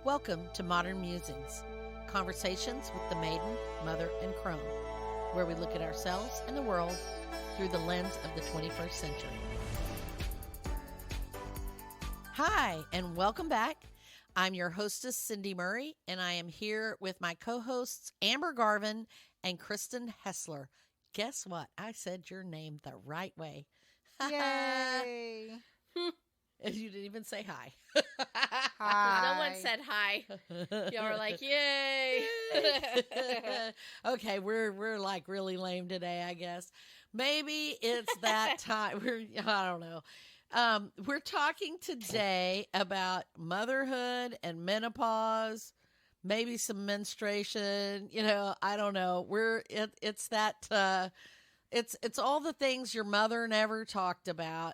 Welcome to Modern Musings, conversations with the maiden, mother, and crone, where we look at ourselves and the world through the lens of the 21st century. Hi, and welcome back. I'm your hostess, Cindy Murray, and I am here with my co-hosts, Amber Garvin and Kristen Hessler. Guess what? I said your name the right way. Yay! And you didn't even say hi. Hi. No one said hi. Y'all were like, yay. Okay, we're like really lame today, I guess. Maybe it's that time. I don't know. We're talking today about motherhood and menopause, maybe some menstruation. I don't know. It's all the things your mother never talked about.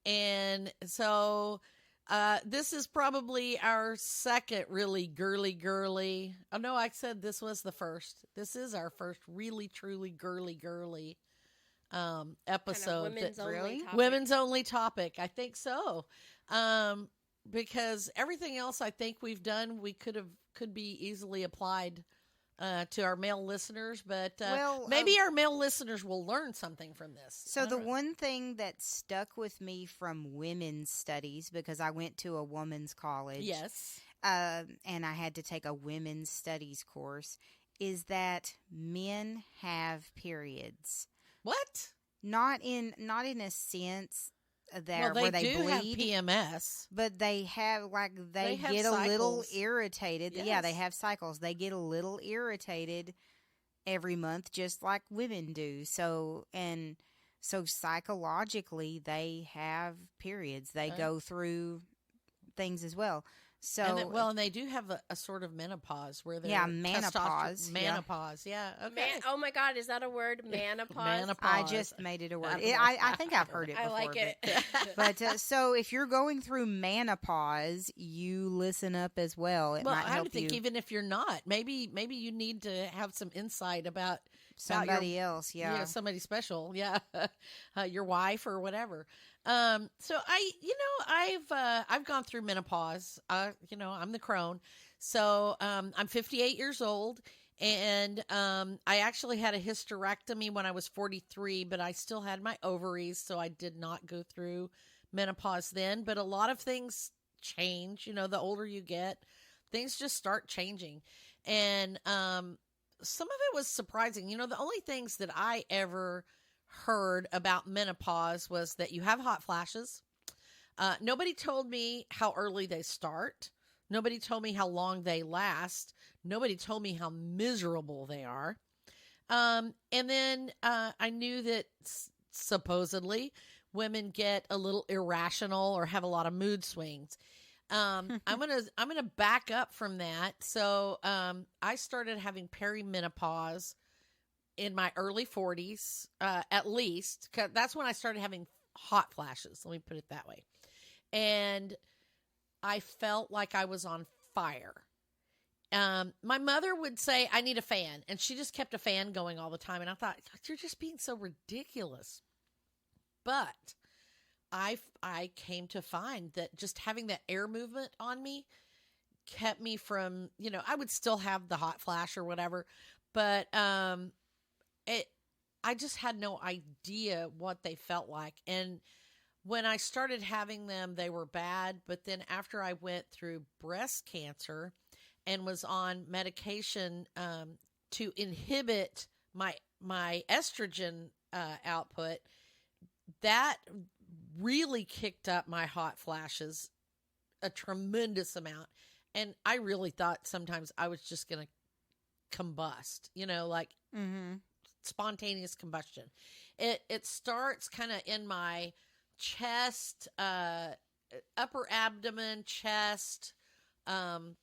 And so this is probably our second really girly. Oh, no, I said this was the first. This is our first really, truly girly episode. Women's only topic. I think so. Because everything else I think we've done, we could be easily applied to our male listeners, but maybe our male listeners will learn something from this. So the one thing that stuck with me from women's studies, because I went to a women's college, yes, and I had to take a women's studies course, is that men have periods. What? Not in a sense where they bleed, have PMS, but they have they get cycles. A little irritated. Yes. Yeah, they have cycles. They get a little irritated every month, just like women do. So psychologically, they have periods. They go through things as well. So and they do have a sort of menopause where they're menopause. Yeah. Okay. Oh my God, is that a word? Menopause. I just made it a word. I think I've heard it before. I like it. But so if you're going through menopause, you listen up as well. It might help I would think you. even if you're not, maybe you need to have some insight about somebody else. Yeah, somebody special. Yeah, your wife or whatever. So I've gone through menopause. I'm the crone. So, I'm 58 years old and, I actually had a hysterectomy when I was 43, but I still had my ovaries. So I did not go through menopause then, but a lot of things change, the older you get, things just start changing. And, some of it was surprising. The only things that I ever heard about menopause was that you have hot flashes. Nobody told me how early they start. Nobody told me how long they last. Nobody told me how miserable they are. And then I knew that supposedly women get a little irrational or have a lot of mood swings. I'm gonna back up from that. So I started having perimenopause in my early 40s, at least. 'Cause that's when I started having hot flashes. Let me put it that way. And I felt like I was on fire. My mother would say, I need a fan. And she just kept a fan going all the time. And I thought, you're just being so ridiculous. But I came to find that just having that air movement on me kept me from, I would still have the hot flash or whatever. But I just had no idea what they felt like. And when I started having them, they were bad. But then after I went through breast cancer and was on medication to inhibit my estrogen output, that really kicked up my hot flashes a tremendous amount. And I really thought sometimes I was just going to combust, spontaneous combustion. It starts kind of in my chest, upper abdomen, chest,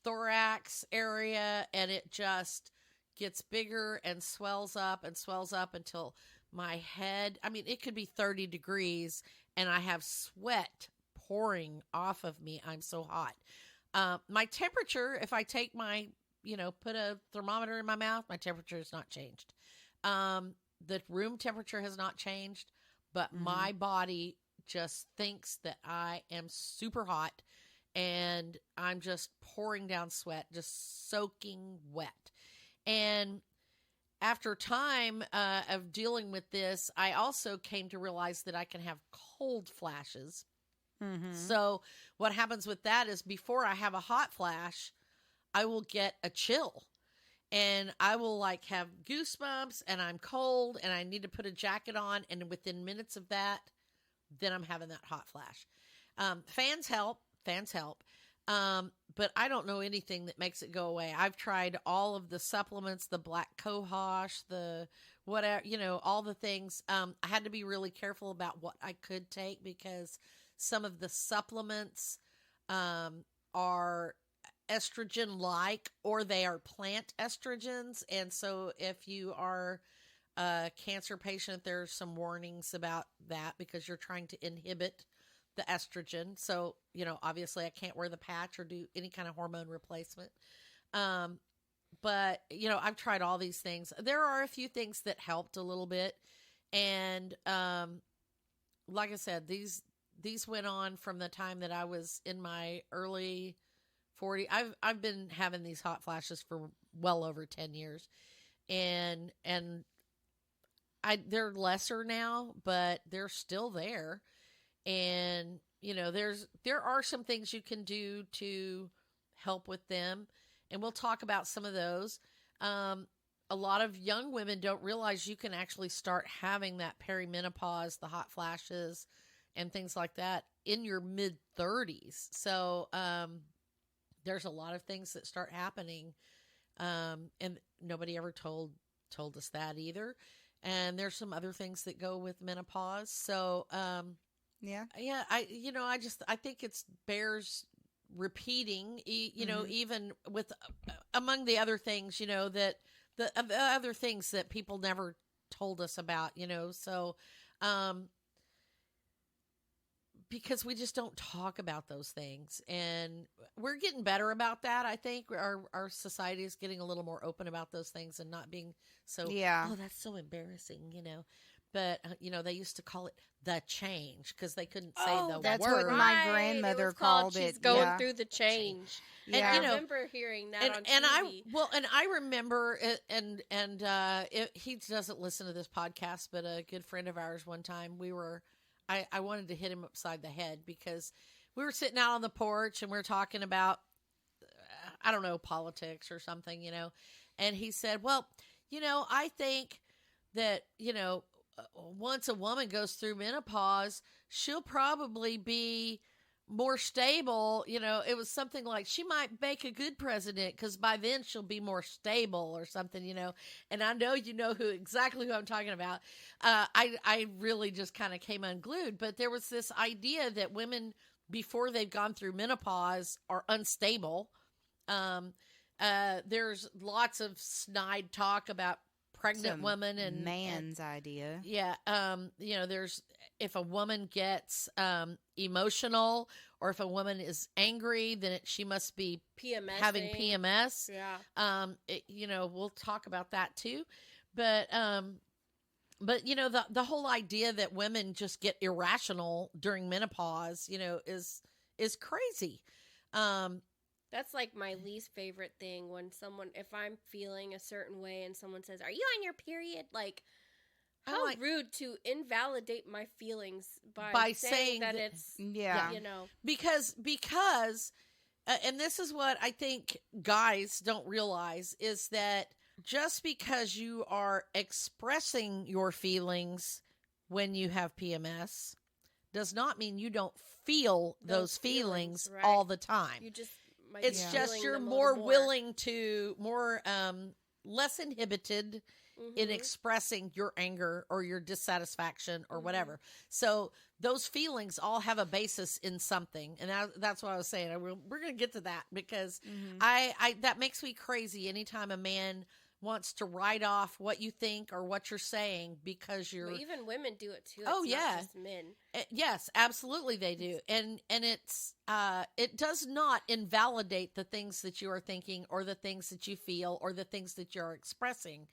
thorax area, and it just gets bigger and swells up until my head, it could be 30 degrees and I have sweat pouring off of me. I'm so hot. My temperature, if I take my, put a thermometer in my mouth, my temperature has not changed. The room temperature has not changed, but my body just thinks that I am super hot and I'm just pouring down sweat, just soaking wet. And after time of dealing with this, I also came to realize that I can have cold flashes. Mm-hmm. So what happens with that is before I have a hot flash, I will get a chill. And I will like have goosebumps and I'm cold and I need to put a jacket on. And within minutes of that, then I'm having that hot flash. Fans help. But I don't know anything that makes it go away. I've tried all of the supplements, the black cohosh, the whatever, all the things. I had to be really careful about what I could take because some of the supplements are estrogen like, or they are plant estrogens. And so if you are a cancer patient, there's some warnings about that because you're trying to inhibit the estrogen. So, obviously I can't wear the patch or do any kind of hormone replacement. But, I've tried all these things. There are a few things that helped a little bit. And, like I said, these went on from the time that I was in my early 40. I've been having these hot flashes for well over 10 years. And they're lesser now, but they're still there. And, there are some things you can do to help with them. And we'll talk about some of those. A lot of young women don't realize you can actually start having that perimenopause, the hot flashes and things like that in your mid 30s. So, there's a lot of things that start happening. And nobody ever told us that either. And there's some other things that go with menopause. So, yeah, I think it's bears repeating, even with among the other things, that the other things that people never told us about, so, because we just don't talk about those things, and we're getting better about that. I think our society is getting a little more open about those things and not being so, oh, that's so embarrassing, But, they used to call it the change because they couldn't say the word. That's what my grandmother called it. She's going through the change. Yeah. And I remember hearing that on TV. And I remember, he doesn't listen to this podcast, but a good friend of ours one time, I wanted to hit him upside the head because we were sitting out on the porch and we were talking about, I don't know, politics or something, and he said, well, I think that, once a woman goes through menopause, she'll probably be more stable. It was something like she might make a good president because by then she'll be more stable or something, and I know exactly who I'm talking about. I really just kind of came unglued, but there was this idea that women before they've gone through menopause are unstable. There's lots of snide talk about pregnant women and man's idea. Yeah. There's, if a woman gets emotional or if a woman is angry, then she must be having PMS. Yeah. We'll talk about that too. But the whole idea that women just get irrational during menopause, is crazy. That's like my least favorite thing when if I'm feeling a certain way and someone says, "Are you on your period?" Like, how rude to invalidate my feelings by saying that it's, Because, and this is what I think guys don't realize is that just because you are expressing your feelings when you have PMS does not mean you don't feel those feelings right, all the time. You just it's just you're more willing to less inhibited in expressing your anger or your dissatisfaction or whatever. So those feelings all have a basis in something, and that's what I was saying. We're going to get to that because I that makes me crazy anytime a man wants to write off what you think or what you're saying because you're. But even women do it too. Oh, it's yeah, not just men. Yes, absolutely they do, and it's it does not invalidate the things that you are thinking or the things that you feel or the things that you're expressing.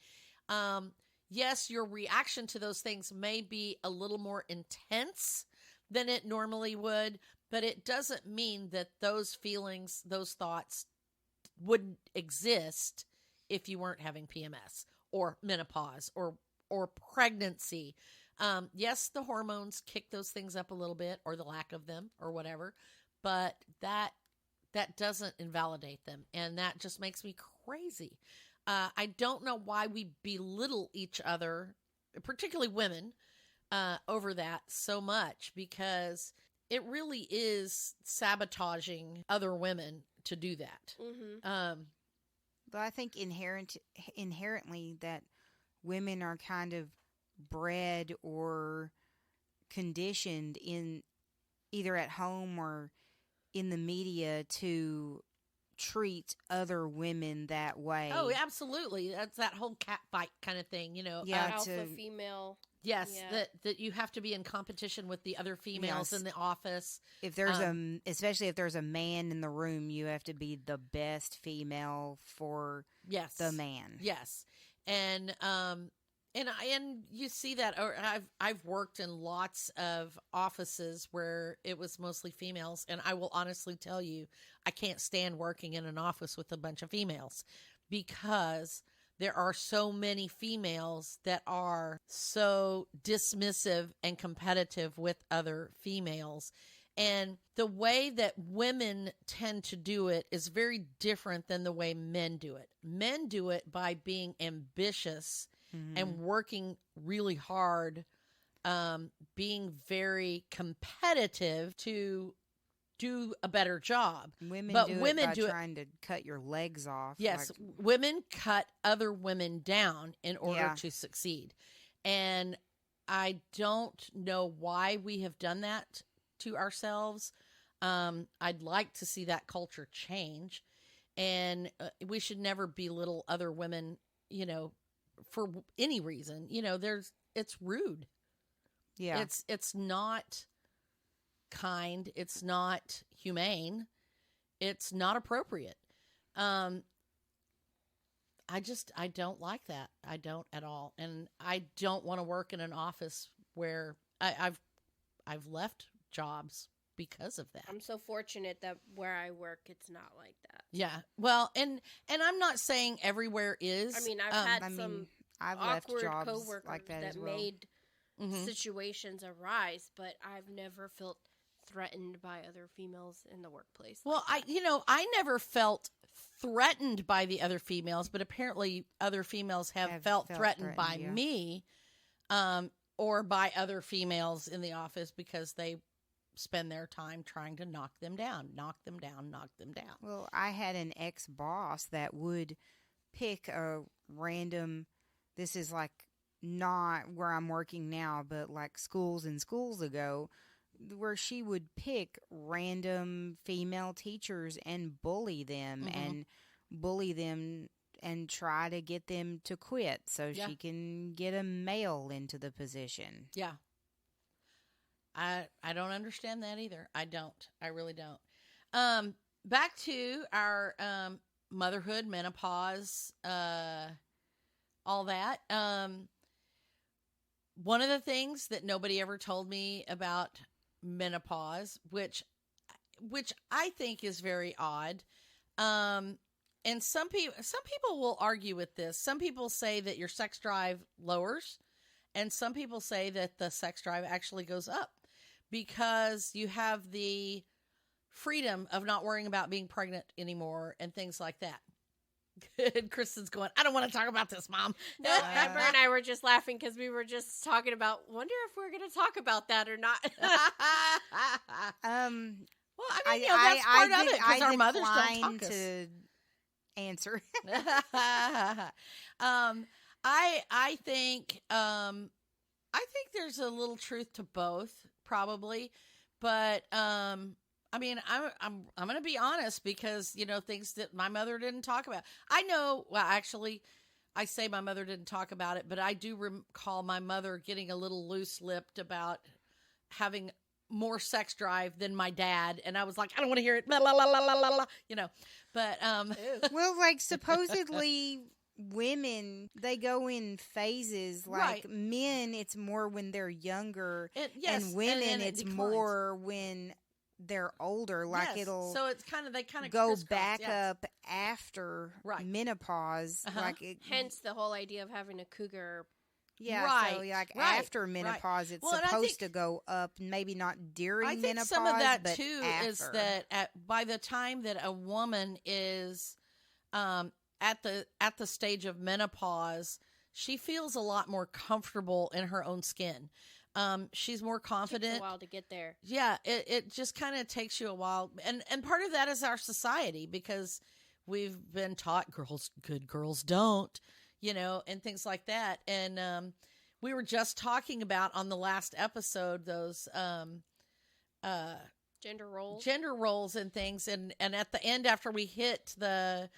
Yes, your reaction to those things may be a little more intense than it normally would, but it doesn't mean that those feelings, those thoughts wouldn't exist if you weren't having PMS or menopause or pregnancy. Yes, the hormones kick those things up a little bit, or the lack of them, or whatever, but that doesn't invalidate them, and that just makes me crazy. I don't know why we belittle each other, particularly women, over that so much, because it really is sabotaging other women to do that. Mm-hmm. But I think inherently that women are kind of bred or conditioned in either at home or in the media to treat other women that way. Oh, absolutely. That's that whole cat fight kind of thing, Yeah, Alpha female. Yes, Yeah. that you have to be in competition with the other females Yes. in the office. If there's especially if there's a man in the room, you have to be the best female for Yes. the man. Yes. And you see that, or I've worked in lots of offices where it was mostly females, and I will honestly tell you, I can't stand working in an office with a bunch of females, because there are so many females that are so dismissive and competitive with other females. And the way that women tend to do it is very different than the way men do it. Men do it by being ambitious and working really hard, being very competitive to do a better job. Women But do women it by do it- trying to cut your legs off. Yes, like- women cut other women down in order Yeah. to succeed. And I don't know why we have done that to ourselves. I'd like to see that culture change. And we should never belittle other women, for any reason. It's rude. yeah. It's not kind. It's not humane. It's not appropriate. I don't like that. I don't at all. And I don't want to work in an office where I've left jobs because of that. I'm so fortunate that where I work, it's not like that. Yeah. Well, and I'm not saying everywhere is. I mean, I've had I mean, some I've left awkward jobs coworkers like that as well. made Mhm. situations arise, but I've never felt threatened by other females in the workplace. Well, like that. I never felt threatened by the other females, but apparently other females have felt threatened by yeah. me, or by other females in the office, because they spend their time trying to knock them down. Well, I had an ex-boss that would pick a random, this is like not where I'm working now, but like schools and schools ago, where she would pick random female teachers and bully them and try to get them to quit so Yeah. she can get a male into the position. Yeah. I don't understand that either. I don't. I really don't. Back to our motherhood, menopause, all that. One of the things that nobody ever told me about menopause, which I think is very odd. And some people will argue with this. Some people say that your sex drive lowers, and some people say that the sex drive actually goes up, because you have the freedom of not worrying about being pregnant anymore and things like that. And Kristen's going, I don't want to talk about this, Mom. No, Amber and I were just laughing because we were just talking about, wonder if we're going to talk about that or not. Well, I mean, that's part of it, because our mothers don't decline talk us. to answer. I think there's a little truth to both, probably, but I mean, I'm going to be honest, because things that my mother didn't talk about. I know. Well, actually, I say my mother didn't talk about it, but I do recall my mother getting a little loose-lipped about having more sex drive than my dad, and I was like, I don't want to hear it. Blah, blah, blah, blah, blah, blah, But Well, like supposedly women, they go in phases. Like Right. men, it's more when they're younger, yes, and women, then it it's declines. more when they're older. Like yes. it'll so it's kind of they kind of go back up after menopause. Like hence the whole idea of having a cougar. Yeah, right, so like right, after menopause, it's well, supposed to go up. Maybe not during menopause. menopause, Some of that but too after. is that by the time that a woman is at the stage of menopause, she feels a lot more comfortable in her own skin. She's more confident. Takes a while to get there. Yeah, it just kind of takes you a while, and part of that is our society, because we've been taught good girls don't, and things like that. And we were just talking about on the last episode those gender roles and things, and at the end, after we hit the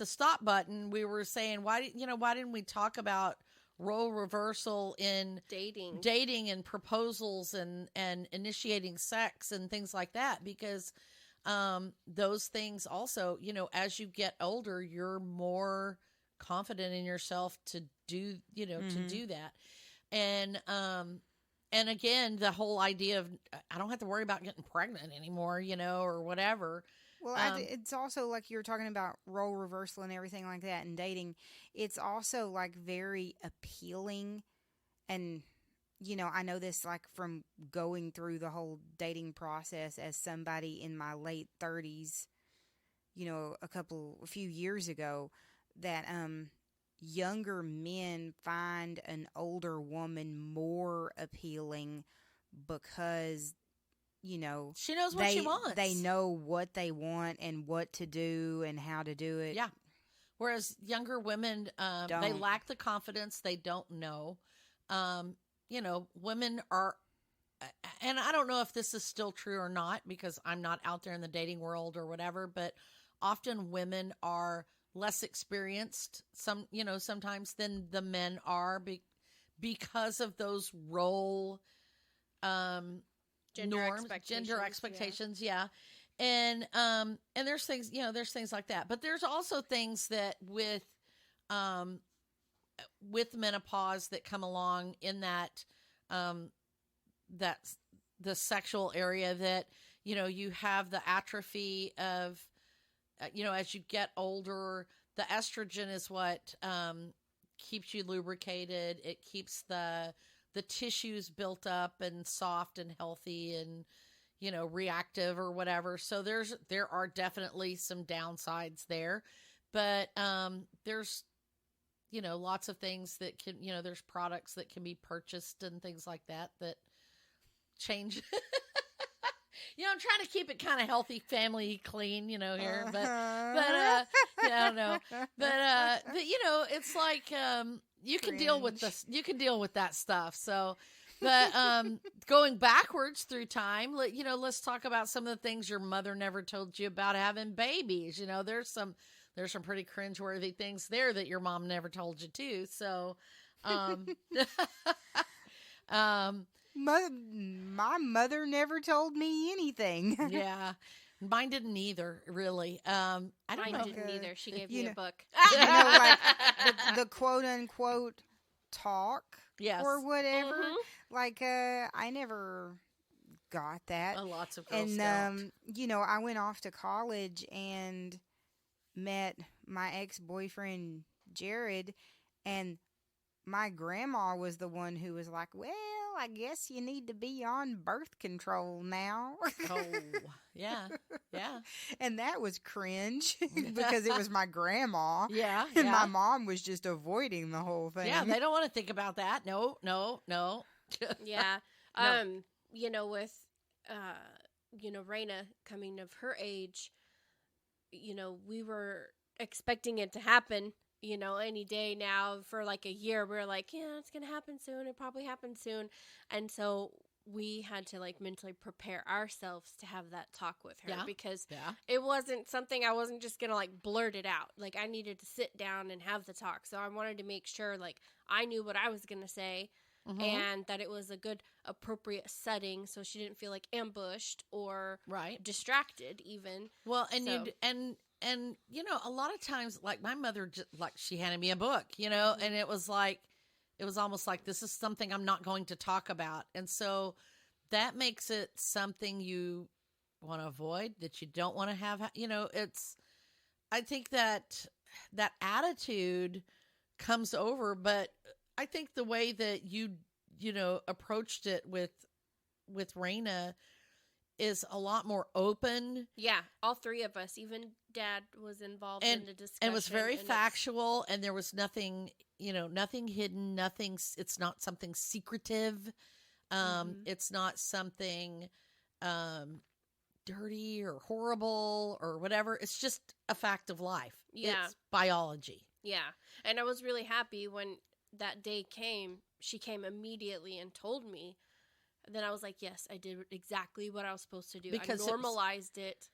stop button, we were saying why didn't we talk about role reversal in dating and proposals and initiating sex and things like that, because those things also, as you get older, you're more confident in yourself to do to do that. And again, the whole idea of I don't have to worry about getting pregnant anymore, or whatever. Well, it's also like you're talking about role reversal and everything like that in dating. It's also like very appealing. And, I know this like from going through the whole dating process as somebody in my late 30s, a few years ago, that younger men find an older woman more appealing because she knows what she wants. They know what they want and what to do and how to do it. Yeah. Whereas younger women, they lack the confidence. They don't know. Women are, and I don't know if this is still true or not, because I'm not out there in the dating world or whatever, but often women are less experienced sometimes than the men are because of those role gender expectations, yeah. And there's things, there's things like that. But there's also things that with menopause that come along in that that's the sexual area, that you have the atrophy of as you get older, the estrogen is what keeps you lubricated. It keeps the tissues built up and soft and healthy and, reactive or whatever. So there are definitely some downsides there, but there's, lots of things that can, there's products that can be purchased and things like that change. I'm trying to keep it kind of healthy, family clean, here, but I don't know. But it's like, you can deal with this. You can deal with that stuff. So, but going backwards through time, let's talk about some of the things your mother never told you about having babies. There's some pretty cringeworthy things there that your mom never told you too. So, my mother never told me anything. Yeah. Mine didn't either, really. Mine didn't either. She gave me a book. Like the quote unquote talk, yes, or whatever. Mm-hmm. Like, I never got that. Lots of girls don't. I went off to college and met my ex-boyfriend Jared, and my grandma was the one who was like, well, I guess you need to be on birth control now. Oh, yeah. Yeah. And that was cringe because it was my grandma. Yeah. And my mom was just avoiding the whole thing. Yeah, they don't want to think about that. No. Yeah. No. With Raina coming of her age, we were expecting it to happen, any day now. For like a year, we were like, yeah, it's going to happen soon. It probably happens soon. And so we had to like mentally prepare ourselves to have that talk with her, because it wasn't something I wasn't just going to like blurt it out. Like, I needed to sit down and have the talk. So I wanted to make sure like I knew what I was going to say, and that it was a good, appropriate setting, so she didn't feel like ambushed or distracted even. Well, and And a lot of times, like my mother, she handed me a book, and it was almost like, this is something I'm not going to talk about. And so that makes it something you want to avoid, that you don't want to have. I think that attitude comes over, but I think the way that you approached it with Raina is a lot more open. Yeah, all three of us, even Dad was involved in the discussion. And was very factual, and there was nothing, nothing hidden, it's not something secretive. It's not something dirty or horrible or whatever. It's just a fact of life. Yeah. It's biology. Yeah. And I was really happy when that day came. She came immediately and told me. Then I was like, yes, I did exactly what I was supposed to do. Because I normalized it,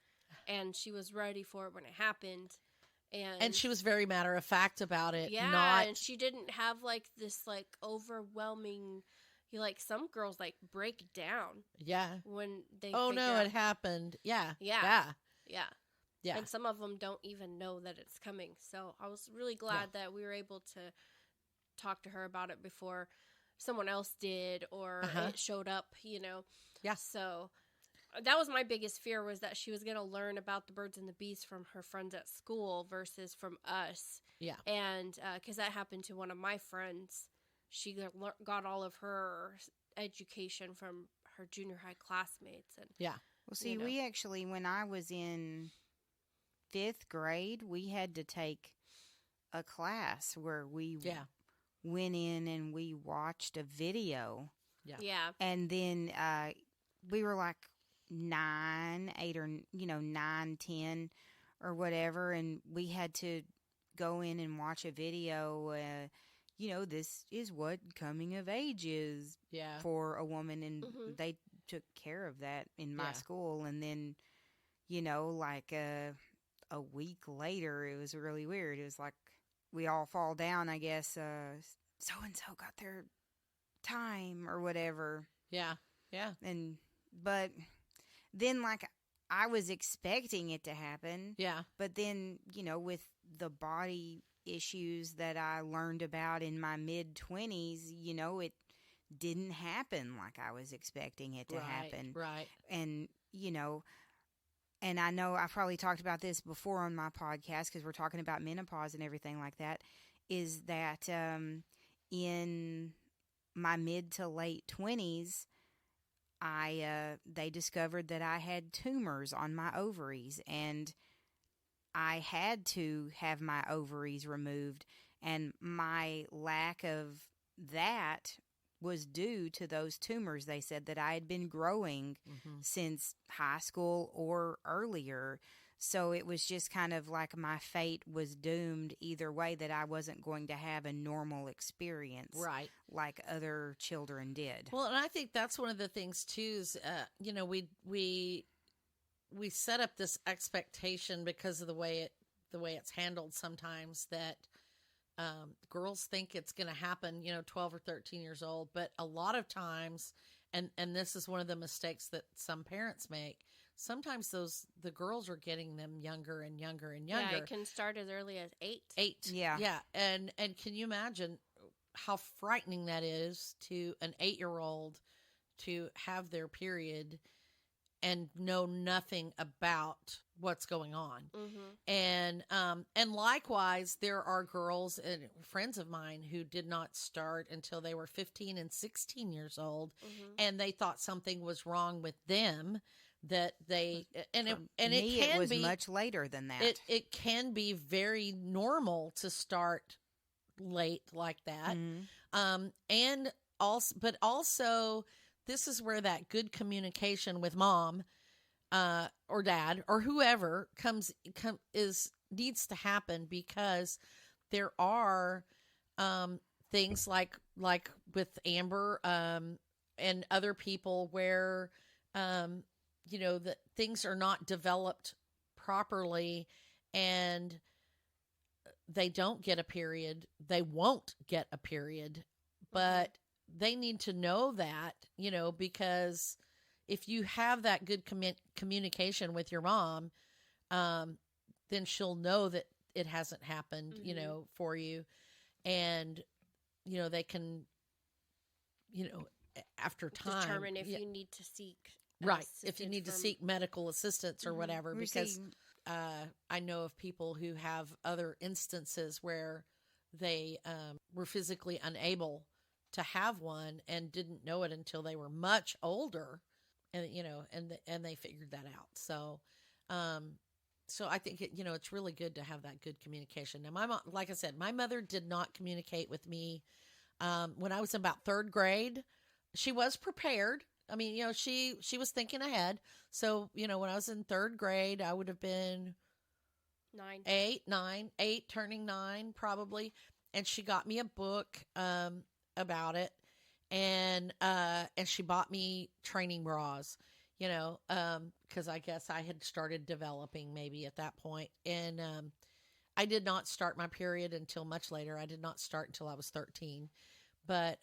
and she was ready for it when it happened. And she was very matter of fact about it. Yeah, and she didn't have like this like overwhelming, some girls like break down. Yeah. When they no, it happened. Yeah. Yeah. Yeah. Yeah. And some of them don't even know that it's coming. So I was really glad that we were able to talk to her about it before someone else did, or it showed up, Yeah. So that was my biggest fear, was that she was going to learn about the birds and the bees from her friends at school versus from us. Yeah. And because that happened to one of my friends. She got all of her education from her junior high classmates. And yeah. Well, see, we actually, when I was in 5th grade, we had to take a class where we went in and we watched a video. Yeah. Yeah. And then we were like 9, 8 or 9, 10 or whatever, and we had to go in and watch a video. This is what coming of age is for a woman, and they took care of that in my school. And then, like a week later, it was really weird. It was like we all fall down, I guess. So and so got their time or whatever. Yeah. Yeah. But then, like, I was expecting it to happen. Yeah. But then, with the body issues that I learned about in my mid-20s, it didn't happen like I was expecting it to happen. Right. And, and I know I probably talked about this before on my podcast, because we're talking about menopause and everything like that, is that in my mid to late 20s, they discovered that I had tumors on my ovaries, and I had to have my ovaries removed, and my lack of that was due to those tumors. They said that I had been growing since high school or earlier. So it was just kind of like my fate was doomed either way, that I wasn't going to have a normal experience like other children did. Well, and I think that's one of the things too is, we set up this expectation because of the way it's handled sometimes, that girls think it's going to happen, 12 or 13 years old. But a lot of times, and this is one of the mistakes that some parents make, sometimes the girls are getting them younger and younger and younger. Yeah, it can start as early as 8. 8. Yeah. Yeah. And can you imagine how frightening that is to an 8-year-old to have their period and know nothing about what's going on? And likewise, there are girls and friends of mine who did not start until they were 15 and 16 years old, and they thought something was wrong with them. That they it was much later than that. It can be very normal to start late like that, and also this is where that good communication with mom or dad or whoever needs to happen, because there are things like with Amber and other people where that things are not developed properly, and they don't get a period. They won't get a period, but they need to know that, because if you have that good communication with your mom, then she'll know that it hasn't happened, for you. And, they can, after time determine if you need to seek right, if you need to seek medical assistance or whatever, because I know of people who have other instances where they were physically unable to have one and didn't know it until they were much older, and and they figured that out. So so I think it's really good to have that good communication. Now, my mom, like I said, my mother did not communicate with me when I was about third grade. She was prepared. I mean, she was thinking ahead. So, when I was in third grade, I would have been 8, turning 9 probably. And she got me a book about it, and she bought me training bras, because I guess I had started developing maybe at that point. And I did not start my period until much later. I did not start until I was 13. But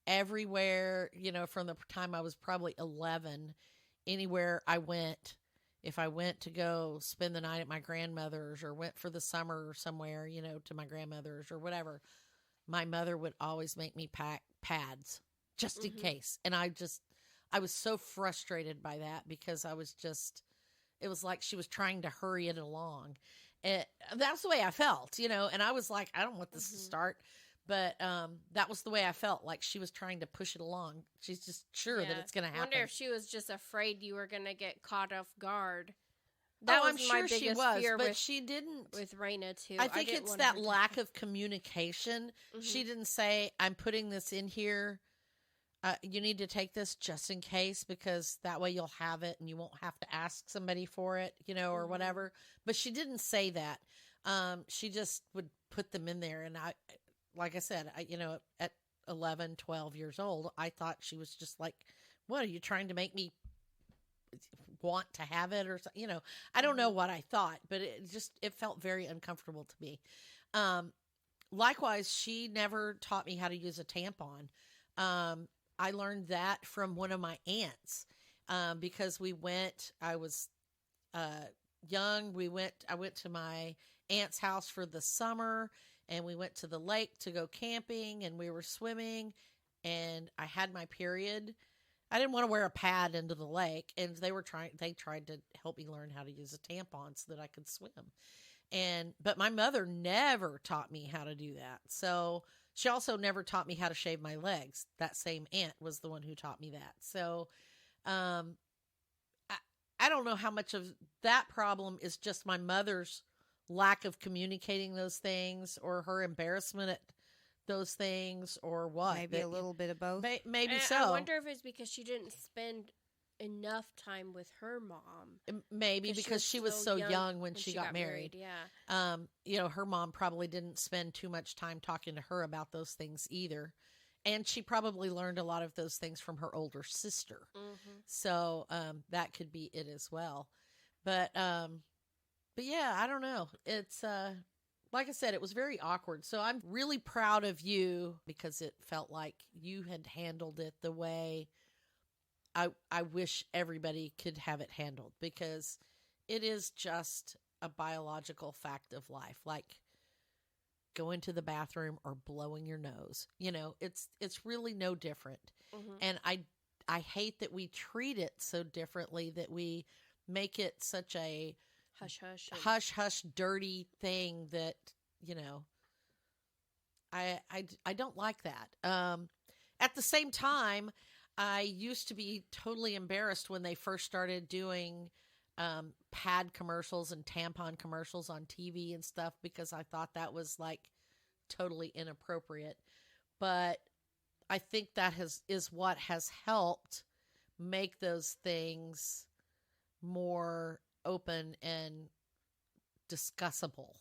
everywhere, from the time I was probably 11, anywhere I went, if I went to go spend the night at my grandmother's or went for the summer somewhere, to my grandmother's or whatever, my mother would always make me pack pads just in case. And I was so frustrated by that, because it was like she was trying to hurry it along. And that's the way I felt, and I was like, I don't want this to start. But that was the way I felt, like she was trying to push it along. She's just sure that it's going to happen. I wonder if she was just afraid you were going to get caught off guard. I'm sure she was, but she didn't. With Raina, too. I think it's that lack of communication. She didn't say, I'm putting this in here. You need to take this just in case, because that way you'll have it and you won't have to ask somebody for it, or whatever. But she didn't say that. She just would put them in there. And like I said, at 11, 12 years old, I thought she was just like, what, are you trying to make me want to have it or something? I don't know what I thought, but it felt very uncomfortable to me. Likewise, she never taught me how to use a tampon. I learned that from one of my aunts, because I was young. I went to my aunt's house for the summer, and we went to the lake to go camping, and we were swimming, and I had my period. I didn't want to wear a pad into the lake, and they tried to help me learn how to use a tampon so that I could swim. But my mother never taught me how to do that. So she also never taught me how to shave my legs. That same aunt was the one who taught me that. So, I don't know how much of that problem is just my mother's lack of communicating those things, or her embarrassment at those things, or what. Maybe a little bit of both. Maybe and so. I wonder if it's because she didn't spend enough time with her mom. Maybe because she was so young when she got married. Yeah. Her mom probably didn't spend too much time talking to her about those things either. And she probably learned a lot of those things from her older sister. So that could be it as well. But yeah, I don't know. It's like I said, it was very awkward. So I'm really proud of you, because it felt like you had handled it the way I wish everybody could have it handled, because it is just a biological fact of life. Like going to the bathroom or blowing your nose, it's really no different. And I hate that we treat it so differently, that we make it such a hush, dirty thing that, I don't like that. At the same time, I used to be totally embarrassed when they first started doing pad commercials and tampon commercials on TV and stuff, because I thought that was like totally inappropriate. But I think that is what has helped make those things more open and discussable,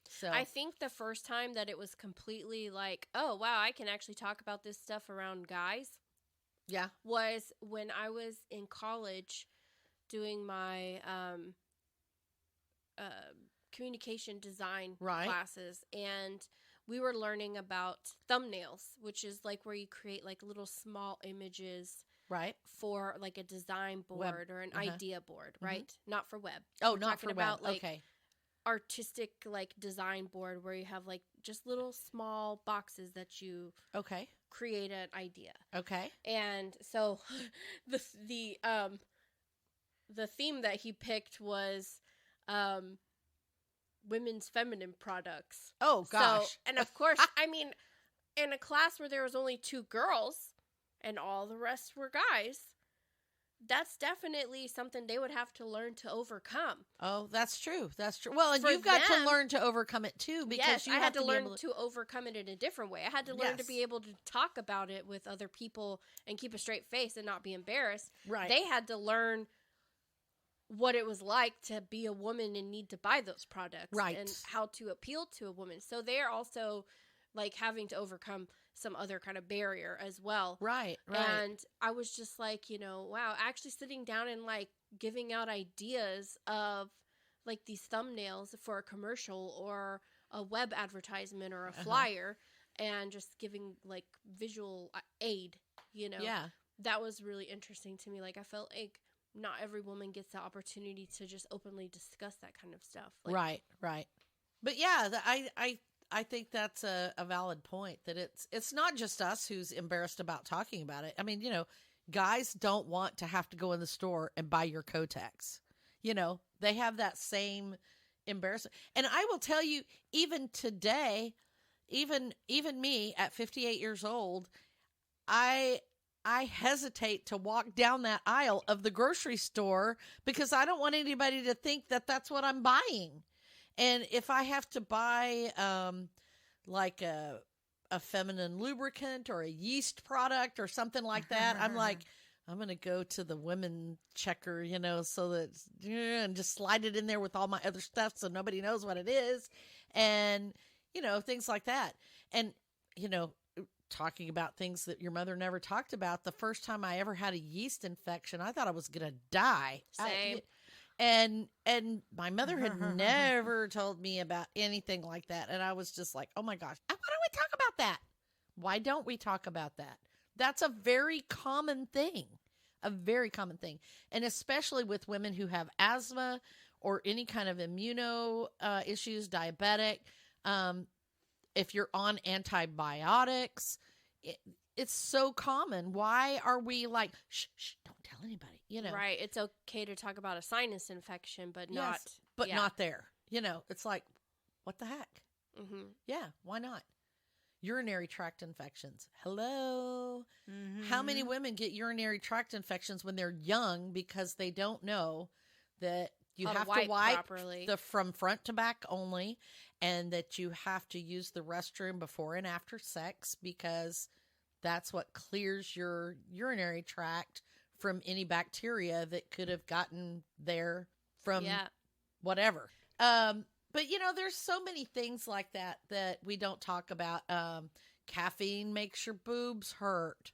So I think the first time that it was completely like, oh wow, I can actually talk about this stuff around guys, was when I was in college doing my communication design classes, and we were learning about thumbnails, which is like where you create like little small images for like a design board or an idea board, right? Not for web. Oh, not for web. Like, okay. artistic like design board where you have like just little small boxes that you create an idea. Okay. And so the theme that he picked was women's feminine products. Oh gosh. So, and of course, I mean, in a class where there was only 2 girls and all the rest were guys, that's definitely something they would have to learn to overcome. Oh, that's true. That's true. Well, and For you've got them, to learn to overcome it too, because you I have had to learn be able to overcome it in a different way. I had to learn to be able to talk about it with other people and keep a straight face and not be embarrassed. Right. They had to learn what it was like to be a woman and need to buy those products. Right. And how to appeal to a woman. So they're also like having to overcome some other kind of barrier as well. Right. And I was just like, you know, wow, actually sitting down and like giving out ideas of like these thumbnails for a commercial or a web advertisement or a flyer and just giving like visual aid, you know. Yeah. That was really interesting to me. Like I felt like not every woman gets the opportunity to just openly discuss that kind of stuff. Like, right. But yeah, I think that's a valid point, that it's not just us who's embarrassed about talking about it. I mean, you know, guys don't want to have to go in the store and buy your Kotex. You know, they have that same embarrassment. And I will tell you, even today, even me at 58 years old, I hesitate to walk down that aisle of the grocery store because I don't want anybody to think that that's what I'm buying. And if I have to buy like a feminine lubricant or a yeast product or something like that, I'm like, I'm going to go to the women checker, you know, so that, and just slide it in there with all my other stuff so nobody knows what it is. And, you know, things like that. And, you know, talking about things that your mother never talked about, the first time I ever had a yeast infection, I thought I was going to die. Same. And my mother had never told me about anything like that. And I was just like, oh my gosh, why don't we talk about that? Why don't we talk about that? That's a very common thing, And especially with women who have asthma or any kind of immuno issues, diabetic, if you're on antibiotics, it's so common. Why are we like, shh, don't tell anybody, you know? Right. It's okay to talk about a sinus infection, but not. But not there. You know, it's like, what the heck? Mm-hmm. Yeah, why not? Urinary tract infections. Hello. Mm-hmm. How many women get urinary tract infections when they're young because they don't know that you have to wipe properly. from front to back only, and that you have to use the restroom before and after sex because that's what clears your urinary tract from any bacteria that could have gotten there from whatever. But, you know, there's so many things like that we don't talk about. Caffeine makes your boobs hurt.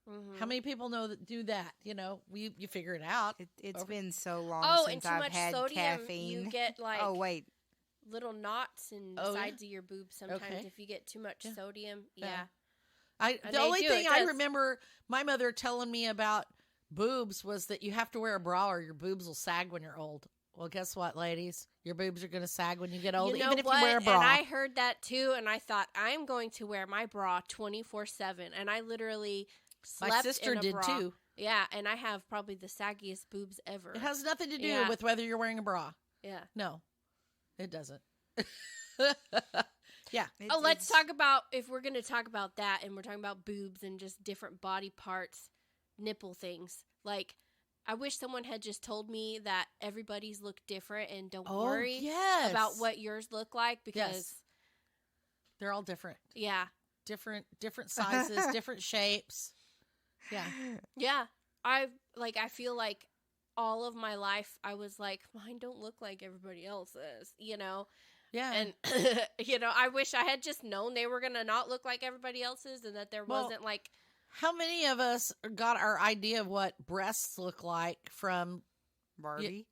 Mm-hmm. How many people know that do that? You know, you figure it out. It's been so long since I've had caffeine. You get like little knots Oh, sides of your boobs sometimes if you get too much sodium. Yeah. The only thing I remember my mother telling me about boobs was that you have to wear a bra or your boobs will sag when you're old. Well, guess what, ladies? Your boobs are going to sag when you get old, even if you wear a bra. And I heard that too, and I thought, I'm going to wear my bra 24/7. And I literally slept my sister in a did bra. too. Yeah, and I have probably the saggiest boobs ever. It has nothing to do with whether you're wearing a bra. Yeah. No, it doesn't. Yeah. Let's talk about, if we're going to talk about that, and we're talking about boobs and just different body parts, nipple things. Like, I wish someone had just told me that everybody's look different and don't worry about what yours look like, because they're all different. Yeah. Different sizes, different shapes. Yeah. Yeah. I feel like all of my life I was like, mine don't look like everybody else's, you know? Yeah. And, you know, I wish I had just known they were going to not look like everybody else's, and that there wasn't like. How many of us got our idea of what breasts look like from Barbie?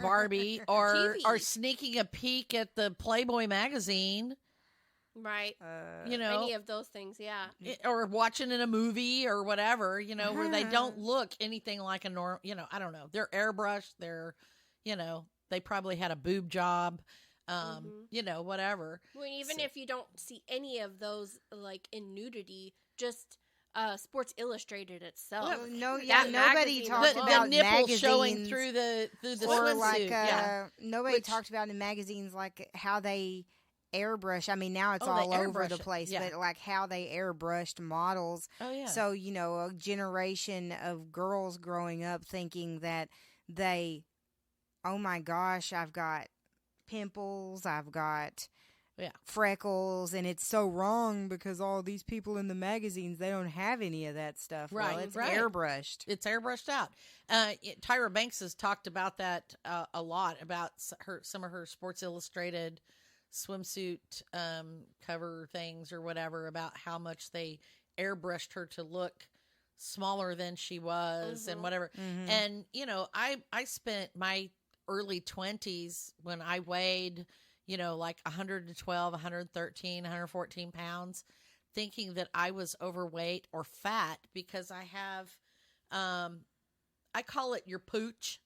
Barbie or sneaking a peek at the Playboy magazine. Right. You know, any of those things. Yeah. Or watching in a movie or whatever, you know, where they don't look anything like a normal, you know, I don't know. They're airbrushed. They're, you know, they probably had a boob job, whatever. Well, even if you don't see any of those, like, in nudity, just Sports Illustrated itself. Well, nobody talked about the nipples magazines showing through the swimsuit. Nobody talked about in magazines like how they airbrush. I mean, now it's all over the place, but like how they airbrushed models. Oh yeah. So a generation of girls growing up thinking that oh my gosh, I've got pimples, I've got freckles, and it's so wrong because all these people in the magazines, they don't have any of that stuff. Right, well, it's airbrushed. It's airbrushed out. Tyra Banks has talked about that a lot, about some of her Sports Illustrated swimsuit cover things or whatever, about how much they airbrushed her to look smaller than she was and whatever. And I spent my early 20s when I weighed like 112, 113, 114 pounds, thinking that I was overweight or fat because I have, I call it your pooch,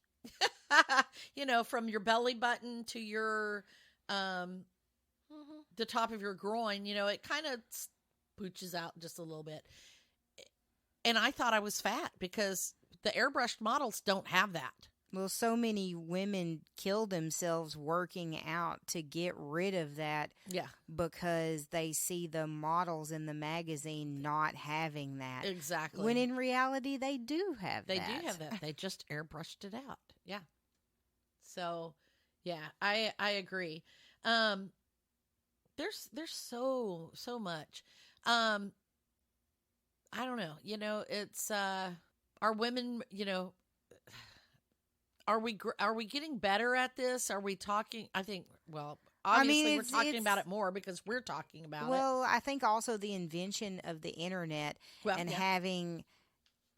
from your belly button to your, the top of your groin, it kind of pooches out just a little bit. And I thought I was fat because the airbrushed models don't have that. Well, so many women kill themselves working out to get rid of that. Yeah. Because they see the models in the magazine not having that. Exactly. When in reality, they do have that. They do have that. They just airbrushed it out. Yeah. So, yeah, I agree. There's so much. I don't know. It's are women, Are we getting better at this? Are we talking? I think, well, obviously we're talking about it more because we're talking about it. Well, I think also the invention of the internet having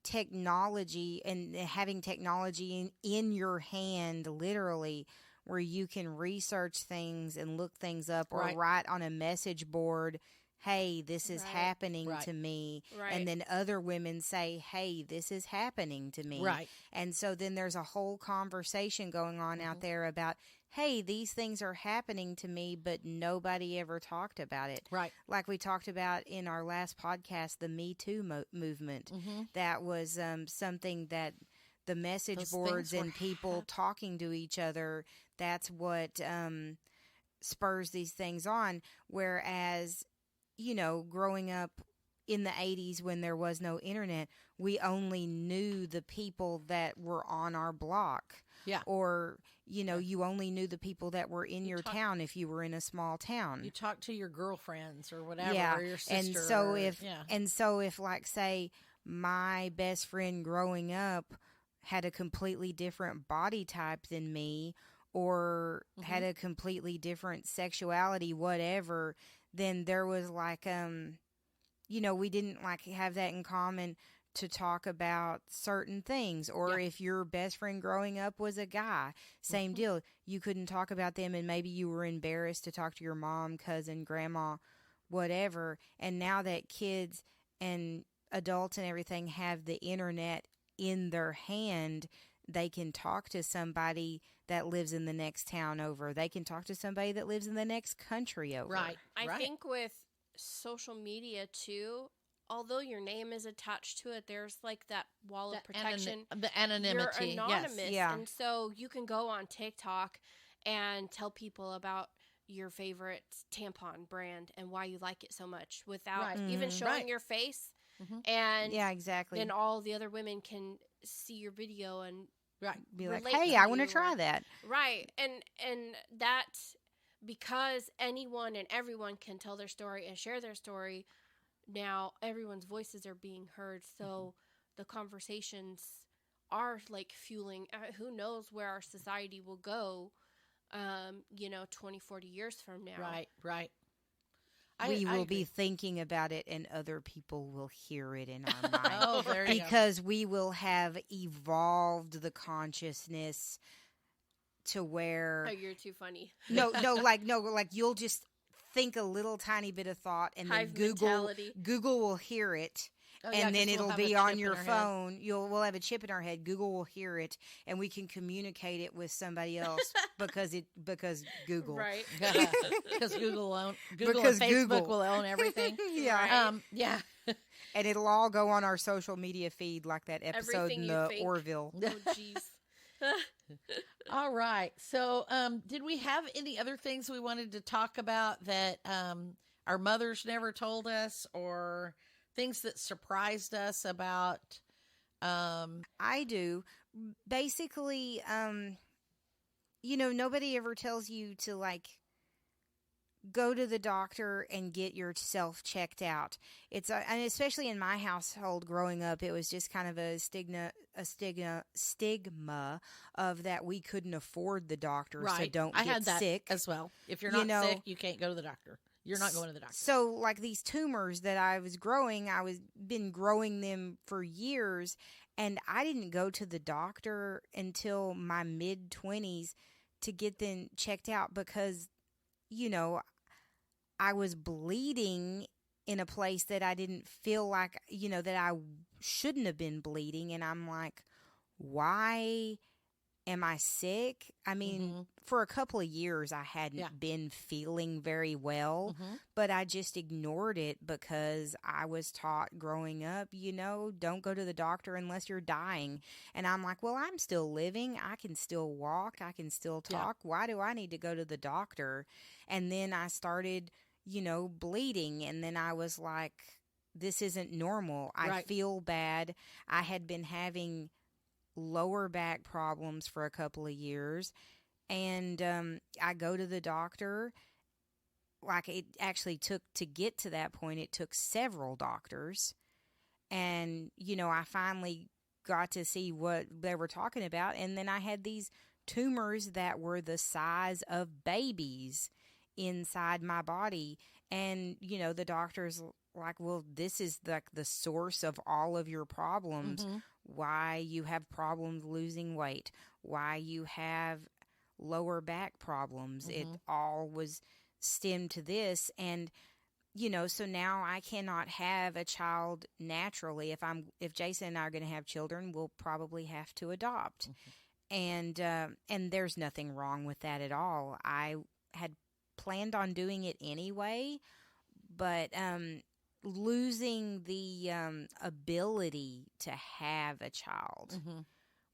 technology in your hand, literally, where you can research things and look things up or write on a message board, hey, this is happening to me. Right. And then other women say, hey, this is happening to me. Right. And so then there's a whole conversation going on out there about, hey, these things are happening to me, but nobody ever talked about it. Right. Like we talked about in our last podcast, the Me Too movement. That was something that the message boards and people talking to each other, that's what spurs these things on. Whereas, growing up in the 80s when there was no internet, we only knew the people that were on our block. Yeah. Or, you only knew the people that were in your town if you were in a small town. You talk to your girlfriends or whatever, or your sister. And so if like, say, my best friend growing up had a completely different body type than me or had a completely different sexuality, whatever, then there was like, we didn't like have that in common to talk about certain things. Or if your best friend growing up was a guy, same deal. You couldn't talk about them and maybe you were embarrassed to talk to your mom, cousin, grandma, whatever. And now that kids and adults and everything have the internet in their hand, they can talk to somebody that lives in the next town over. They can talk to somebody that lives in the next country over. Right. I think with social media too, although your name is attached to it, there's like that wall of protection. The anonymity. You're anonymous. Yes. Yeah. And so you can go on TikTok and tell people about your favorite tampon brand and why you like it so much without even showing your face. And yeah, exactly. then all the other women can see your video and be like, hey, I want to try that. Right. And that, because anyone and everyone can tell their story and share their story, now everyone's voices are being heard. So the conversations are like fueling, who knows where our society will go, 20, 40 years from now. Right. We will be thinking about it and other people will hear it in our mind. Oh, there you go. Because we will have evolved the consciousness to where... Oh, you're too funny. No, you'll just think a little tiny bit of thought and then Google will hear it yeah, and then 'cause we'll it'll have a be on chip in your our head. phone. We'll have a chip in our head. Google will hear it, and we can communicate it with somebody else because Google. Right. Because Google and Because Facebook Google. will own everything. Yeah. Right. Yeah. And it'll all go on our social media feed like that episode Everything in you the think. Orville. Oh, jeez. All right. So, did we have any other things we wanted to talk about that our mothers never told us, or things that surprised us about? I do. Basically, nobody ever tells you to like go to the doctor and get yourself checked out. And especially in my household growing up, it was just kind of a stigma of that we couldn't afford the doctor, Right. so don't I get had that sick as well. If you're not sick, you can't go to the doctor. You're not going to the doctor. So, like these tumors that I was growing, been growing them for years, and I didn't go to the doctor until my mid-20s to get them checked out because, I was bleeding in a place that I didn't feel like, that I shouldn't have been bleeding. And I'm like, why am I sick? I mean, for a couple of years, I hadn't been feeling very well, but I just ignored it because I was taught growing up, don't go to the doctor unless you're dying. And I'm like, well, I'm still living. I can still walk. I can still talk. Yeah. Why do I need to go to the doctor? And then I started, bleeding. And then I was like, this isn't normal. I feel bad. I had been having lower back problems for a couple of years, and I go to the doctor. Like, it actually took, to get to that point, it took several doctors, and I finally got to see what they were talking about, and then I had these tumors that were the size of babies inside my body, and the doctor's like, well, this is like the source of all of your problems. Why you have problems losing weight, why you have lower back problems. It all was stemmed to this. And, so now I cannot have a child naturally. If Jason and I are going to have children, we'll probably have to adopt. And there's nothing wrong with that at all. I had planned on doing it anyway, but, losing the ability to have a child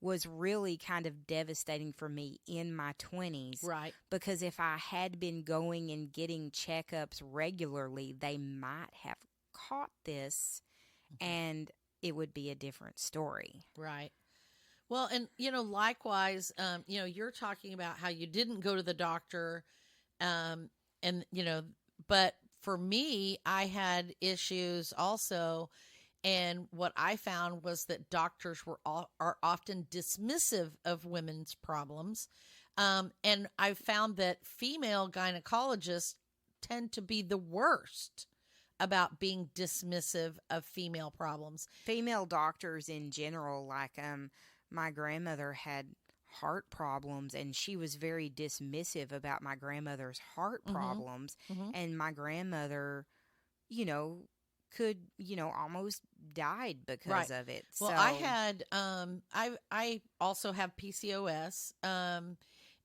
was really kind of devastating for me in my 20s. Right. Because if I had been going and getting checkups regularly, they might have caught this and it would be a different story. Right. Well, and, likewise, you're talking about how you didn't go to the doctor, and, but for me, I had issues also, and what I found was that doctors are often dismissive of women's problems, and I found that female gynecologists tend to be the worst about being dismissive of female problems. Female doctors in general, like my grandmother had heart problems, and she was very dismissive about my grandmother's heart problems. And my grandmother, could, almost died because of it. Well, I had, I also have PCOS,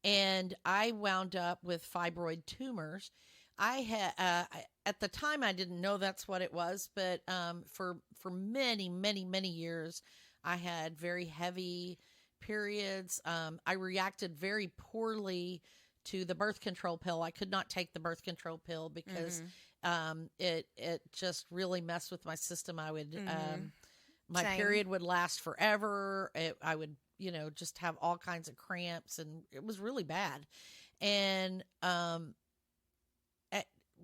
and I wound up with fibroid tumors. I had, at the time I didn't know that's what it was, but, for many, many, many years, I had very heavy periods. I reacted very poorly to the birth control pill. I could not take the birth control pill because it just really messed with my system. I would my period would last forever. I would just have all kinds of cramps, and it was really bad. And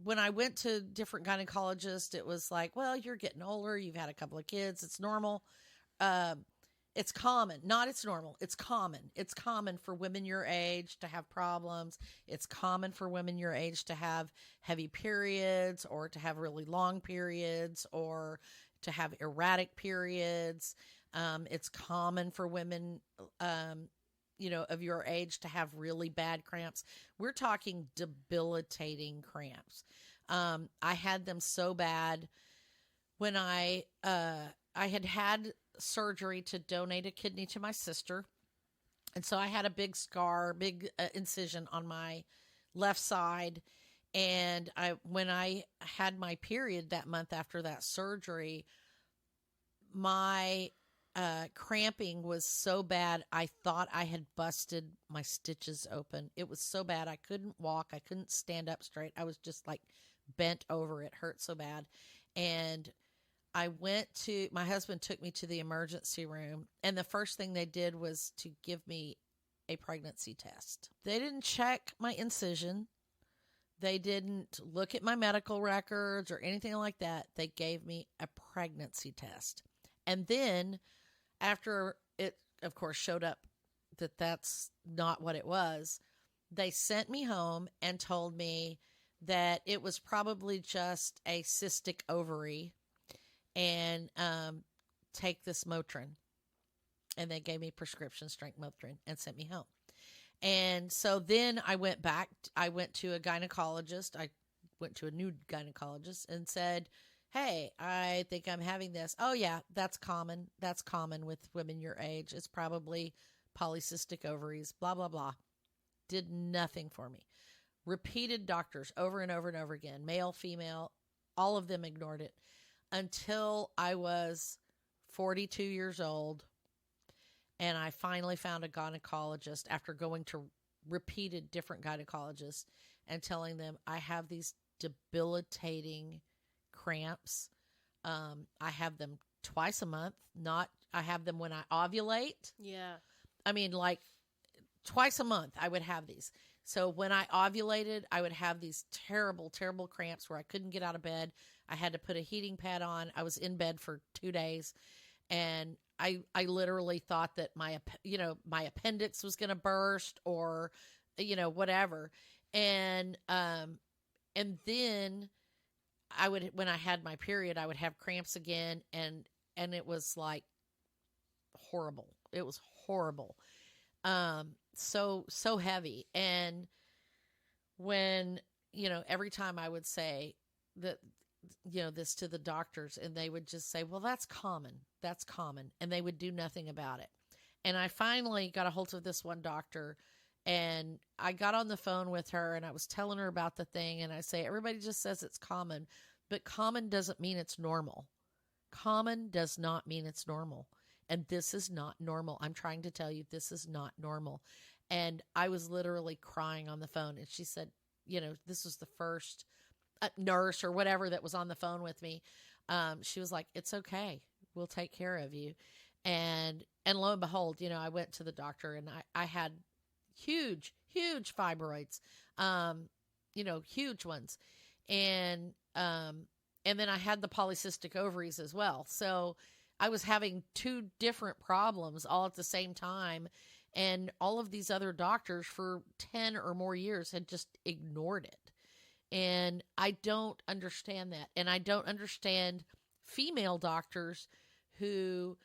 when I went to different gynecologists, it was like, well, you're getting older. You've had a couple of kids. It's normal. It's common. Not it's normal. It's common. It's common for women your age to have problems. It's common for women your age to have heavy periods, or to have really long periods, or to have erratic periods. It's common for women, of your age to have really bad cramps. We're talking debilitating cramps. I had them so bad when I had surgery to donate a kidney to my sister. And so I had a big scar, big incision on my left side. And when I had my period that month after that surgery, my cramping was so bad, I thought I had busted my stitches open. It was so bad. I couldn't walk. I couldn't stand up straight. I was just like bent over. It hurt so bad. And my husband took me to the emergency room, and the first thing they did was to give me a pregnancy test. They didn't check my incision. They didn't look at my medical records or anything like that. They gave me a pregnancy test. And then after it, of course, showed up that that's not what it was, they sent me home and told me that it was probably just a cystic ovary, and take this Motrin. And they gave me prescription strength Motrin and sent me home. And so then I went back. I went to a gynecologist. I went to a new gynecologist and said, hey, I think I'm having this. Oh, yeah, that's common. That's common with women your age. It's probably polycystic ovaries, blah, blah, blah. Did nothing for me. Repeated doctors over and over and over again, male, female, all of them ignored it until I was 42 years old. And I finally found a gynecologist after going to repeated different gynecologists and telling them I have these debilitating cramps. I have them twice a month. I have them when I ovulate. Yeah. I mean, like twice a month I would have these. So when I ovulated, I would have these terrible, terrible cramps where I couldn't get out of bed. I had to put a heating pad on. I was in bed for 2 days, and I literally thought that my appendix was going to burst or, whatever. And then when I had my period, I would have cramps again, and it was like horrible. It was horrible. So heavy. And when, every time I would say that, this to the doctors, and they would just say, well, that's common. That's common. And they would do nothing about it. And I finally got a hold of this one doctor, and I got on the phone with her, and I was telling her about the thing. And I say, everybody just says it's common, but common doesn't mean it's normal. Common does not mean it's normal. And this is not normal. I'm trying to tell you, this is not normal. And I was literally crying on the phone. And she said, this was the first nurse or whatever that was on the phone with me. She was like, it's okay. We'll take care of you. And lo and behold, I went to the doctor, and I had huge fibroids, huge ones. And then I had the polycystic ovaries as well. So I was having two different problems all at the same time. And all of these other doctors for 10 or more years had just ignored it. And I don't understand that. And I don't understand female doctors who,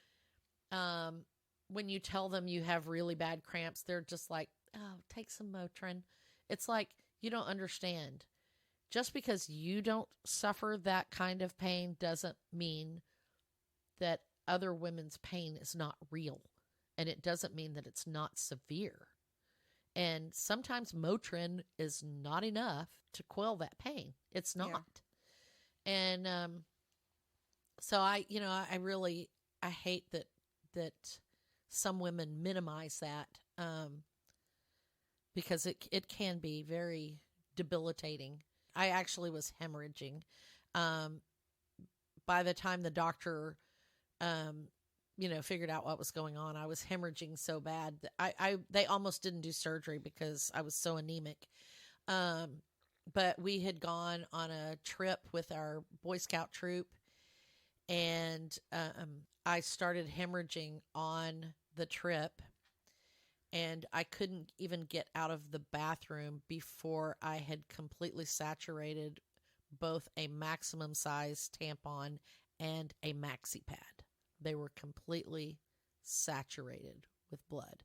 when you tell them you have really bad cramps, they're just like, oh, take some Motrin. It's like, you don't understand. Just because you don't suffer that kind of pain doesn't mean that other women's pain is not real. And it doesn't mean that it's not severe. And sometimes Motrin is not enough to quell that pain. It's not. Yeah. And so I hate that some women minimize that, because it can be very debilitating. I actually was hemorrhaging. By the time the doctor figured out what was going on, I was hemorrhaging so bad that they almost didn't do surgery because I was so anemic. But we had gone on a trip with our Boy Scout troop, and I started hemorrhaging on the trip, and I couldn't even get out of the bathroom before I had completely saturated both a maximum size tampon and a maxi pad. They were completely saturated with blood.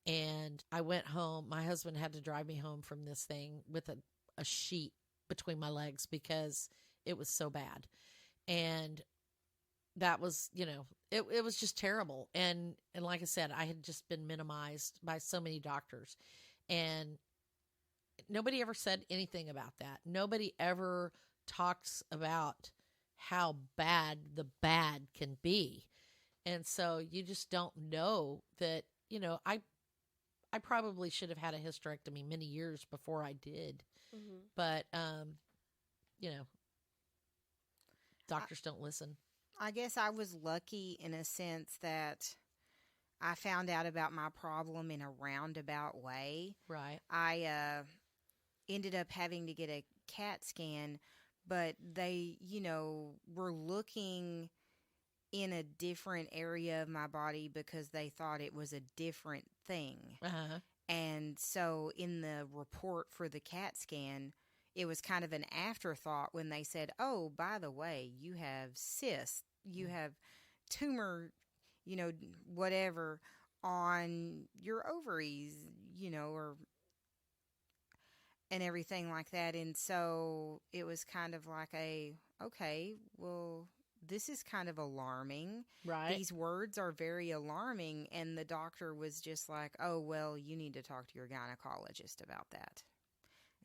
And I went home. My husband had to drive me home from this thing with a sheet between my legs because it was so bad. And that was, it was just terrible. And like I said, I had just been minimized by so many doctors, and nobody ever said anything about that. Nobody ever talks about how bad the bad can be. And so you just don't know that, I probably should have had a hysterectomy many years before I did. Mm-hmm. But, doctors don't listen. I guess I was lucky in a sense that I found out about my problem in a roundabout way. Right. I ended up having to get a CAT scan, but they, were looking in a different area of my body because they thought it was a different thing. Uh-huh. And so in the report for the CAT scan, it was kind of an afterthought when they said, oh, by the way, you have cysts, you have tumor, whatever on your ovaries, or and everything like that. And so it was kind of like okay, well, this is kind of alarming. Right. These words are very alarming. And the doctor was just like, oh, well, you need to talk to your gynecologist about that.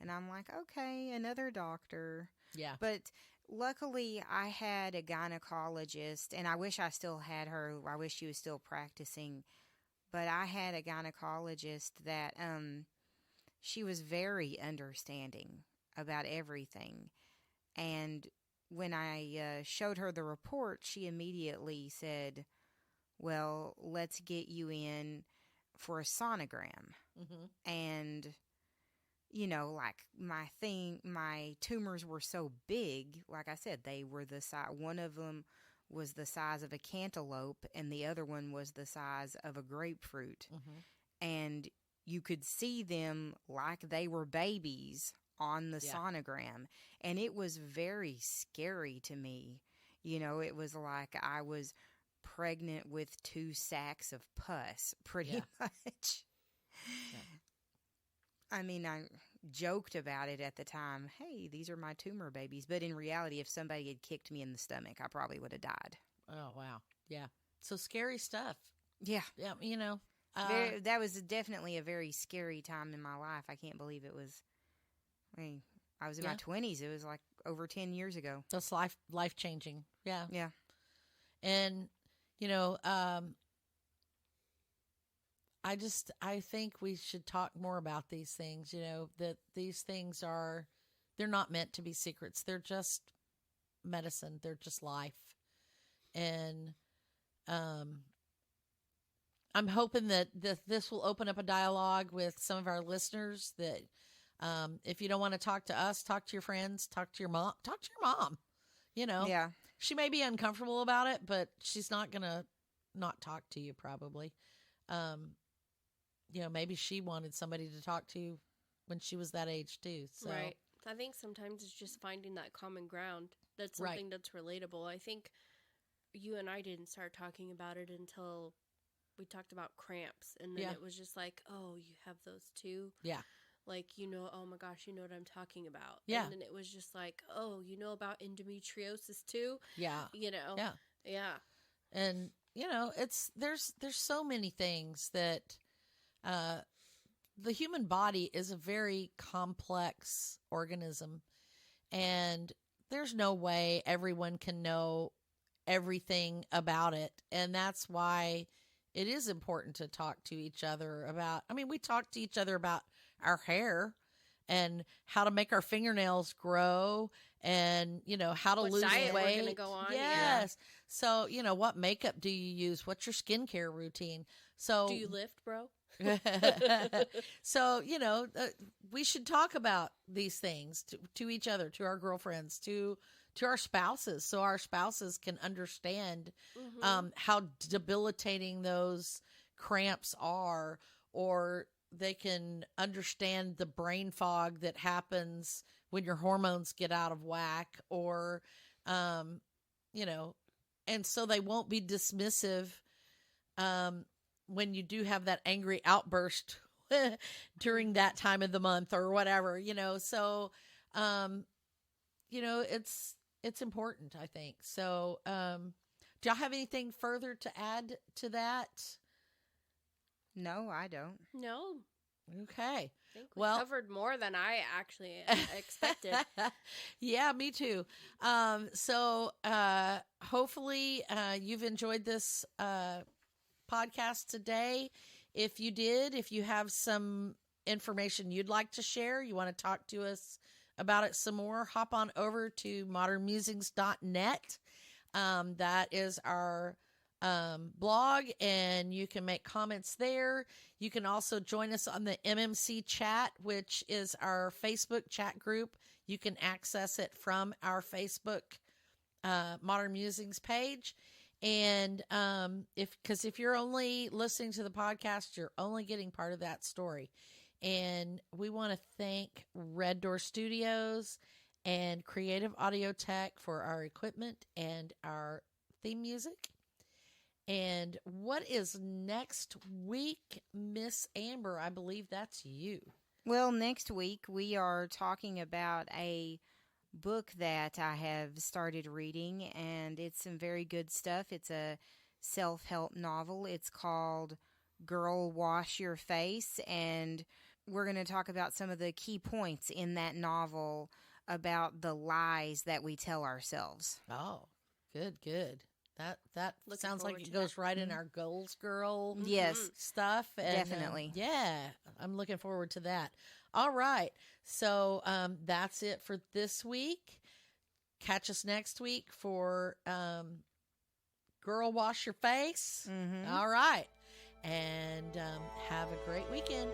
And I'm like, okay, another doctor. Yeah. But luckily I had a gynecologist, and I wish I still had her. I wish she was still practicing. But I had a gynecologist that she was very understanding about everything. And when I showed her the report, she immediately said, well, let's get you in for a sonogram. Mm-hmm. And, like my tumors were so big, like I said, they were the size, one of them was the size of a cantaloupe and the other one was the size of a grapefruit. Mm-hmm. And you could see them like they were babies on the sonogram. And it was very scary to me. It was like I was pregnant with 2 sacks of pus, pretty much. Yeah. I mean, I joked about it at the time. Hey, these are my tumor babies. But in reality, if somebody had kicked me in the stomach, I probably would have died. Oh, wow. Yeah. So scary stuff. Yeah. Yeah. That was definitely a very scary time in my life. I can't believe it was, I was in my 20s. It was like over 10 years ago. That's life changing. Yeah. Yeah. And, I think we should talk more about these things, that these things they're not meant to be secrets. They're just medicine. They're just life. And, I'm hoping that this will open up a dialogue with some of our listeners that, if you don't want to talk to us, talk to your friends, talk to your mom, Yeah. She may be uncomfortable about it, but she's not going to not talk to you probably. Maybe she wanted somebody to talk to when she was that age too. So. Right. I think sometimes it's just finding that common ground. That's something that's relatable. I think you and I didn't start talking about it until we talked about cramps. And then it was just like, oh, you have those too? Yeah. Like, oh my gosh, you know what I'm talking about. Yeah. And then it was just like, oh, you know about endometriosis too? Yeah. Yeah. Yeah. And, there's so many things that, the human body is a very complex organism, and there's no way everyone can know everything about it. And that's why it is important to talk to each other about, we talk to each other about our hair and how to make our fingernails grow and, how to what lose diet weight. We're gonna go on. Yes. Yeah. So, what makeup do you use? What's your skincare routine? So do you lift, bro? So, we should talk about these things to each other, to our girlfriends, to our spouses, so our spouses can understand how debilitating those cramps are, or they can understand the brain fog that happens when your hormones get out of whack, or, and so they won't be dismissive when you do have that angry outburst during that time of the month or whatever, so, it's important, I think. So, do y'all have anything further to add to that? No, I don't. No. Okay. I think we covered more than I actually expected. Yeah, me too. So hopefully you've enjoyed this podcast today. If you did, if you have some information you'd like to share, you want to talk to us about it some more, hop on over to modernmusings.net. That is our blog, and you can make comments there. You can also join us on the MMC chat, which is our Facebook chat group. You can access it from our Facebook Modern Musings page. And if you're only listening to the podcast, you're only getting part of that story. And we want to thank Red Door Studios and Creative Audio Tech for our equipment and our theme music. And what is next week, Miss Amber? I believe that's you. Well, next week we are talking about a book that I have started reading, and it's some very good stuff. It's a self-help novel. It's called Girl, Wash Your Face, and we're going to talk about some of the key points in that novel about the lies that we tell ourselves. Oh, good. That sounds like it goes right in our goals girl stuff. And, definitely. Yeah, I'm looking forward to that. All right. So that's it for this week. Catch us next week for Girl, Wash Your Face. All right. And have a great weekend.